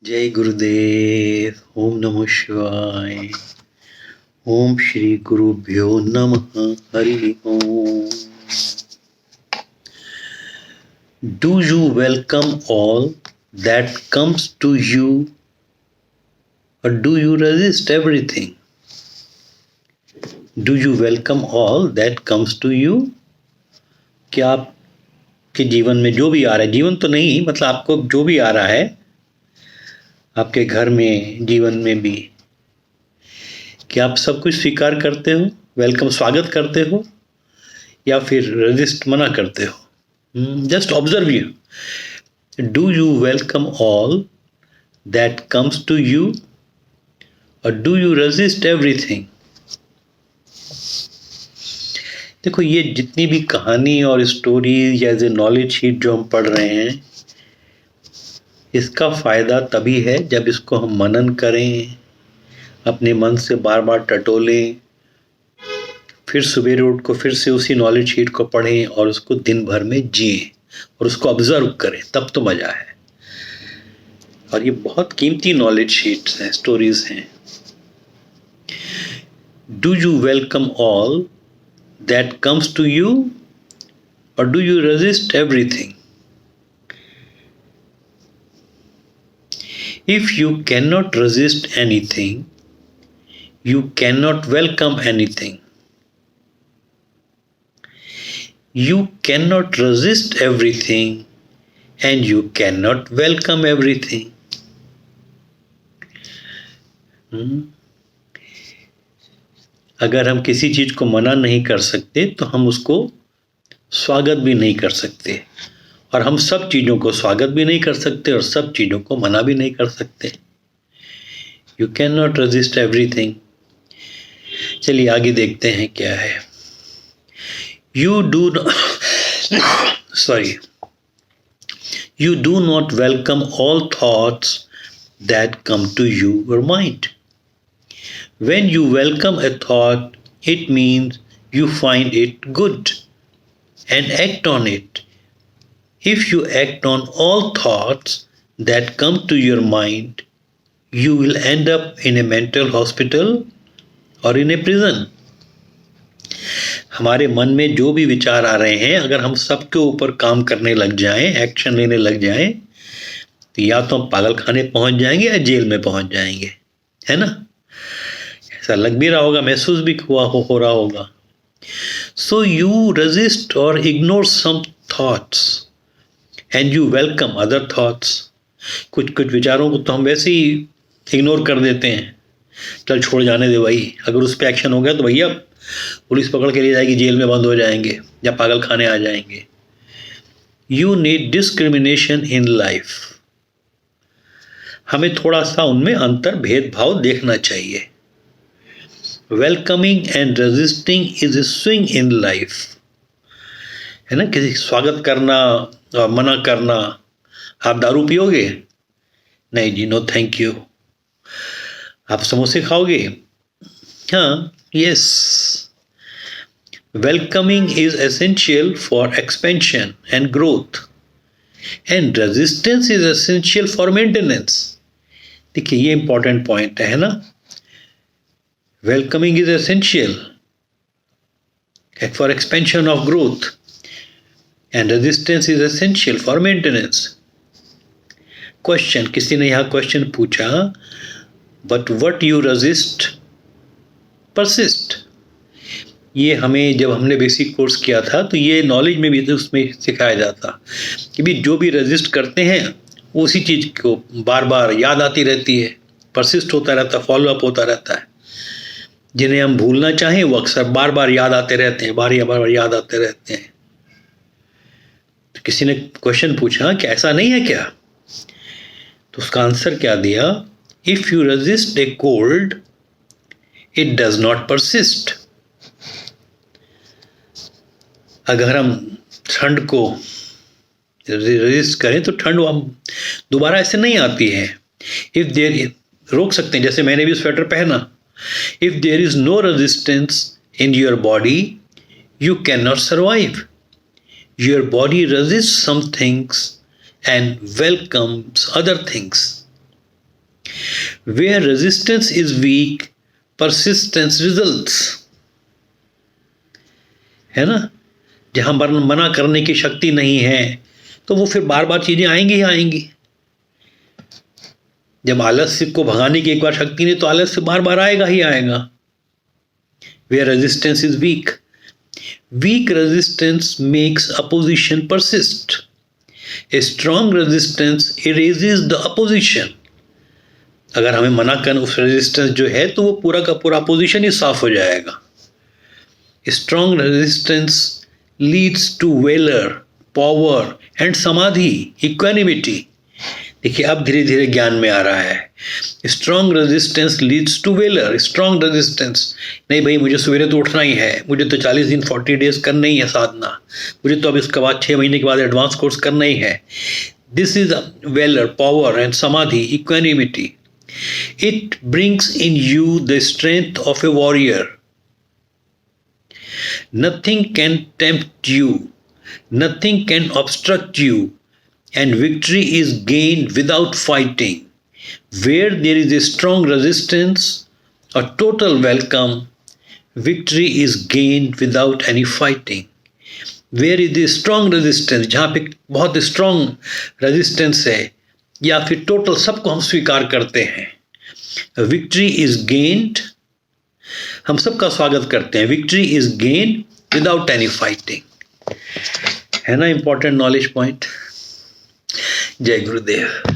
जय गुरुदेव। ओम नमः शिवाय। ओम श्री गुरुभ्यो नमः। हरि ओम। Do you welcome all that comes to you, or do you resist everything? Do you welcome all that comes to you? क्या आपके जीवन में जो भी आ रहा है, जीवन तो नहीं मतलब आपको जो भी आ रहा है आपके घर में, जीवन में भी, क्या आप सब कुछ स्वीकार करते हो, वेलकम स्वागत करते हो, या फिर रेजिस्ट मना करते हो? Just observe you. Do you welcome all that comes to you, और डू यू रेजिस्ट एवरीथिंग? देखो, ये जितनी भी कहानी और स्टोरीज या नॉलेज शीट जो हम पढ़ रहे हैं, इसका फ़ायदा तभी है जब इसको हम मनन करें, अपने मन से बार बार टटोलें, फिर सवेरे उठ को फिर से उसी नॉलेज शीट को पढ़ें और उसको दिन भर में जिएं और उसको ऑब्जर्व करें, तब तो मज़ा है। और ये बहुत कीमती नॉलेज शीट्स हैं, स्टोरीज हैं। Do you welcome all that comes to you, और do you resist everything? If you cannot resist anything, you cannot welcome anything. You cannot resist everything, and you cannot welcome everything. अगर हम किसी चीज को मना नहीं कर सकते तो हम उसको स्वागत भी नहीं कर सकते, और हम सब चीज़ों को स्वागत भी नहीं कर सकते और सब चीज़ों को मना भी नहीं कर सकते। You can not resist everything. चलिए आगे देखते हैं क्या है। You do you do not welcome all thoughts that come to your mind. When you welcome a thought, it means you find it good and act on it. If you act on all thoughts that come to your mind, you will end up in a mental hospital or in a prison. हमारे मन में जो भी विचार आ रहे हैं, अगर हम सबके ऊपर काम करने लग जाएं, एक्शन लेने लग जाएं, तो या तो हम पागल खाने पहुंच जाएंगे या जेल में पहुंच जाएंगे, है ना? ऐसा लग भी रहा होगा, महसूस भी हो रहा होगा। So you resist or ignore some thoughts and you welcome other thoughts. कुछ विचारों को तो हम वैसे ही इग्नोर कर देते हैं, चल छोड़ जाने दे भाई, अगर उस पर एक्शन हो गया तो भैया पुलिस पकड़ के ले जाएगी, जेल में बंद हो जाएंगे या पागल खाने आ जाएंगे। You need discrimination in life. हमें थोड़ा सा उनमें अंतर, भेदभाव देखना चाहिए। Welcoming and resisting is a swing in life, है ना? किसी स्वागत करना और मना करना। आप दारू पियोगे? नहीं जी, नो थैंक यू। आप समोसे खाओगे? हाँ, yes. Welcoming is essential for expansion and growth, and resistance is essential for maintenance. देखिए, ये इंपॉर्टेंट पॉइंट है ना। Welcoming is essential for expansion of growth, and resistance is essential for maintenance. Question, किसी ने यहाँ क्वेश्चन पूछा, but what you resist persist. ये हमें जब हमने बेसिक कोर्स किया था तो ये नॉलेज में भी उसमें सिखाया जाता कि भी जो भी रेजिस्ट करते हैं उसी चीज़ को बार बार याद आती रहती है, परसिस्ट होता रहता है, फॉलो अप होता रहता है। जिन्हें हम भूलना चाहें वो अक्सर बार बार याद आते रहते हैं, बार बार याद आते रहते हैं। तो किसी ने क्वेश्चन पूछा कि ऐसा नहीं है क्या? तो उसका आंसर क्या दिया? If you resist A cold, it does not persist. अगर हम ठंड को रेजिस्ट करें तो ठंड दोबारा ऐसे नहीं आती है। इफ देयर, रोक सकते हैं, जैसे मैंने भी स्वेटर पहना। If there is no resistance in your body, you cannot survive. Your body resists some things and welcomes other things. Where resistance is weak, persistence results. है ना? जहां मना करने की शक्ति नहीं है तो वो फिर बार बार चीजें आएंगी ही आएंगी. जब आलस्य को भगाने की एक बार शक्ति नहीं तो आलस्य बार बार आएगा ही आएगा. Where resistance is weak, weak resistance makes opposition persist. A strong resistance erases the opposition. अगर हमें मना कर उस रेजिस्टेंस जो है तो वो पूरा का पूरा अपोजिशन ही साफ हो जाएगा. Strong resistance leads to valor, power and samadhi, equanimity. देखिए अब धीरे धीरे ज्ञान में आ रहा है. Strong resistance leads to valour. Strong resistance नहीं भाई मुझे सवेरे तो उठना ही है, मुझे तो 40 दिन 40 डेज करना ही है साधना, मुझे तो अब इसके बाद 6 महीने के बाद एडवांस कोर्स करना ही है. This is valour, power and samadhi, equanimity. It brings in you the strength of a warrior. Nothing can tempt you, nothing can obstruct you, and victory is gained without fighting. Where there is a strong resistance, a total welcome, victory is gained without any fighting. Where is the strong resistance, जहाँ पे बहुत strong resistance है या फिर total सबको हम स्वीकार करते हैं, victory is gained, हम सबका स्वागत करते हैं, victory is gained without any fighting. है ना important knowledge point. जय गुरुदेव.